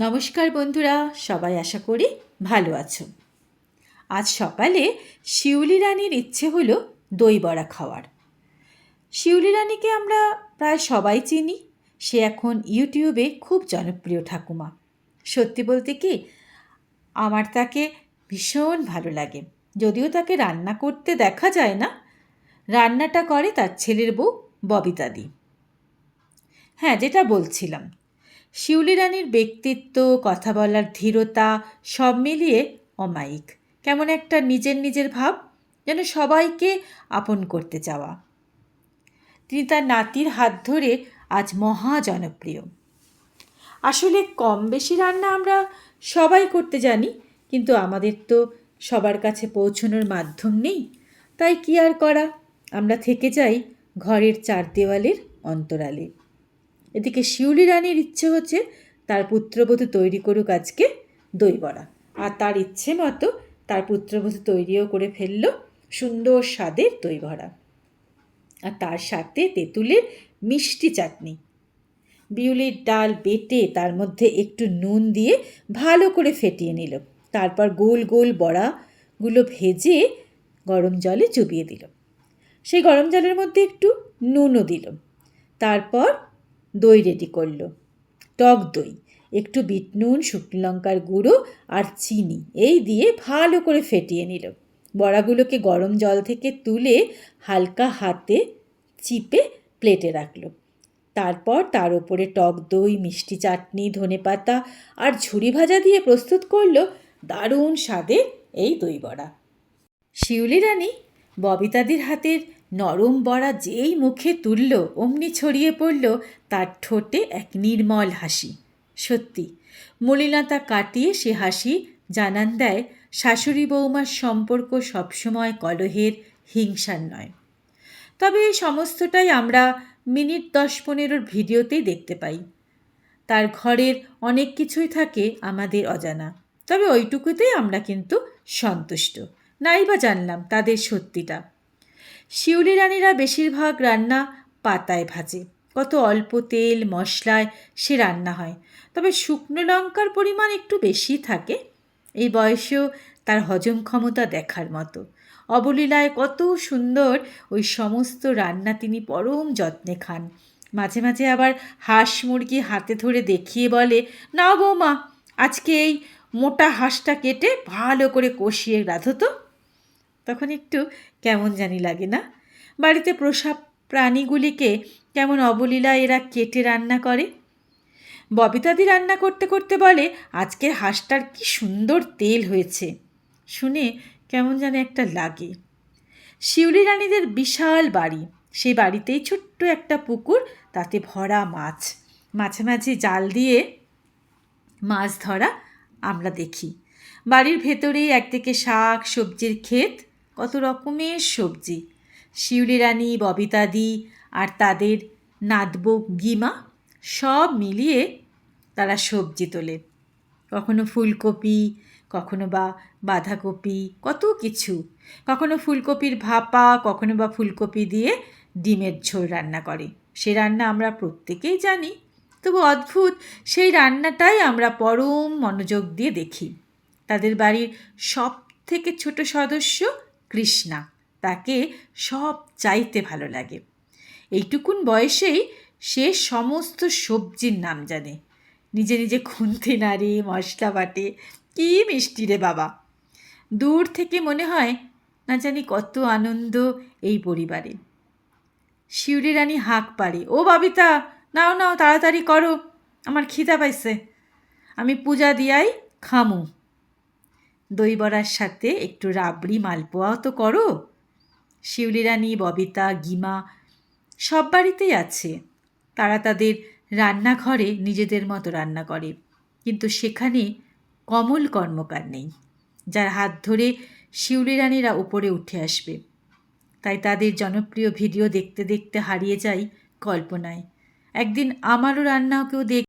নমস্কার বন্ধুরা, সবাই আশা করি ভালো আছো। আজ সকালে শিউলি রানীর ইচ্ছে হলো দই বড়া খাওয়ার। শিউলি রানীকে আমরা প্রায় সবাই চিনি। সে এখন ইউটিউবে খুব জনপ্রিয় ঠাকুমা। সত্যি বলতে কি, আমার তাকে ভীষণ ভালো লাগে। যদিও তাকে রান্না করতে দেখা যায় না, রান্নাটা করে তার ছেলের বউ ববিতাদি। হ্যাঁ, যেটা বলছিলাম, শিউলি রানীর ব্যক্তিত্ব, কথা বলার ধীরতা সব মিলিয়ে অমায়িক। কেমন একটা নিজের ভাব, যেন সবাইকে আপন করতে চাওয়া। তিনি তার নাতির হাত ধরে আজ মহা জনপ্রিয়। আসলে কম বেশি রান্না আমরা সবাই করতে জানি, কিন্তু আমাদের তো সবার কাছে পৌঁছানোর মাধ্যম নেই। তাই কি আর করা, আমরা থেকে যাই ঘরের চার দেওয়ালের অন্তরালে। এদিকে শিউলি রানীর ইচ্ছে হচ্ছে তার পুত্রবধূ তৈরি করুক আজকে দই বড়া, আর তার ইচ্ছে মতো তার পুত্রবধূ তৈরিও করে ফেলল সুন্দর স্বাদের দই বড়া, আর তার সাথে তেঁতুলের মিষ্টি চাটনি। বিউলির ডাল বেটে তার মধ্যে একটু নুন দিয়ে ভালো করে ফেটিয়ে নিল। তারপর গোল গোল বড়াগুলো ভেজে গরম জলে চুবিয়ে দিল। সেই গরম জলের মধ্যে একটু নুনও দিল। তারপর দই রেডি করলো, টক দই, একটু বিট নুন, শুকনো লঙ্কার গুঁড়ো আর চিনি এই দিয়ে ভালো করে ফেটিয়ে নিল। বড়াগুলোকে গরম জল থেকে তুলে হালকা হাতে চিপে প্লেটে রাখলো। তারপর তার ওপরে টক দই, মিষ্টি চাটনি, ধনেপাতা আর ঝুরি ভাজা দিয়ে প্রস্তুত করলো দারুণ স্বাদের এই দই বড়া। শিউলি রানী ববিতাদির হাতের নরম বড়া যেই মুখে তুলল, অমনি ছড়িয়ে পড়ল তার ঠোঁটে এক নির্মল হাসি। সত্যি, মলিনতা কাটিয়ে সে হাসি জানান দেয় শাশুড়ি বৌমার সম্পর্ক সবসময় কলহের, হিংসার নয়। তবে এই সমস্তটাই আমরা মিনিট 10-15 ভিডিওতেই দেখতে পাই। তার ঘরের অনেক কিছুই থাকে আমাদের অজানা, তবে ওইটুকুতেই আমরা কিন্তু সন্তুষ্ট। নাই বা জানলাম তাদের সত্যিটা। শিউলি রানীরা বেশিরভাগ রান্না পাতায় ভাজে, কত অল্প তেল মশলায় সে রান্না হয়, তবে শুকনো লঙ্কার পরিমাণ একটু বেশি থাকে। এই বয়সেও তার হজম ক্ষমতা দেখার মতো। অবলীলায় কত সুন্দর ওই সমস্ত রান্না তিনি পরম যত্নে খান। মাঝে মাঝে আবার হাঁস মুরগি হাতে ধরে দেখিয়ে বলে, নাও বৌমা, আজকে এই মোটা হাঁসটা কেটে ভালো করে কষিয়ে রাঁধো তো। তখন একটু কেমন জানি লাগে না? বাড়িতে পোষা প্রাণীগুলিকে কেমন অবলীলায় এরা কেটে রান্না করে। ববিতাদি রান্না করতে করতে বলে, আজকের হাঁসটার কি সুন্দর তেল হয়েছে। শুনে কেমন যেন একটা লাগে। শিউলি রানীদের বিশাল বাড়ি, সেই বাড়িতেই ছোট্ট একটা পুকুর, তাতে ভরা মাছ। মাঝে মাঝে জাল দিয়ে মাছ ধরা আমরা দেখি। বাড়ির ভেতরেই একদিকে শাক সবজির ক্ষেত, কত রকমের সবজি। শিউলি রানী, ববিতাদি আর তাদের নাতবউ গিমা সব মিলিয়ে তারা সবজি তোলে। কখনো ফুলকপি, কখনো বা বাঁধাকপি, কত কিছু। কখনো ফুলকপির ভাপা, কখনো বা ফুলকপি দিয়ে ডিমের ঝোল রান্না করে। সে রান্না আমরা প্রত্যেকেই জানি, তবু অদ্ভুত সেই রান্নাটাই আমরা পরম মনোযোগ দিয়ে দেখি। তাদের বাড়ির সব থেকে ছোট সদস্য কৃষ্ণা, তাকে সব চাইতে ভালো লাগে। এইটুকুন বয়সেই সে সমস্ত সবজির নাম জানে, নিজে নিজে খুন্তি নাড়ে, মশলা বাটে। কী মিষ্টি রে বাবা! দূর থেকে মনে হয় না জানি কত আনন্দ এই পরিবারে। শিউলি রানী হাঁক পাড়ে, ও ববিতা, নাও নাও তাড়াতাড়ি করো, আমার খিদা পাইছে, আমি পূজা দিয়াই খামু। দই বড়ার সাথে একটু রাবড়ি মালপোয়াও তো করো। শিউলি রানী, ববিতা, গিমা সব বাড়িতেই আছে। তারা তাদের রান্নাঘরে নিজেদের মতো রান্না করে, কিন্তু সেখানে কমল কর্মকার নেই, যার হাত ধরে শিউলি রানীরা উপরে উঠে আসবে। তাই তাদের জনপ্রিয় ভিডিও দেখতে দেখতে হারিয়ে যাই কল্পনায়। একদিন আমারও রান্নাও কেউ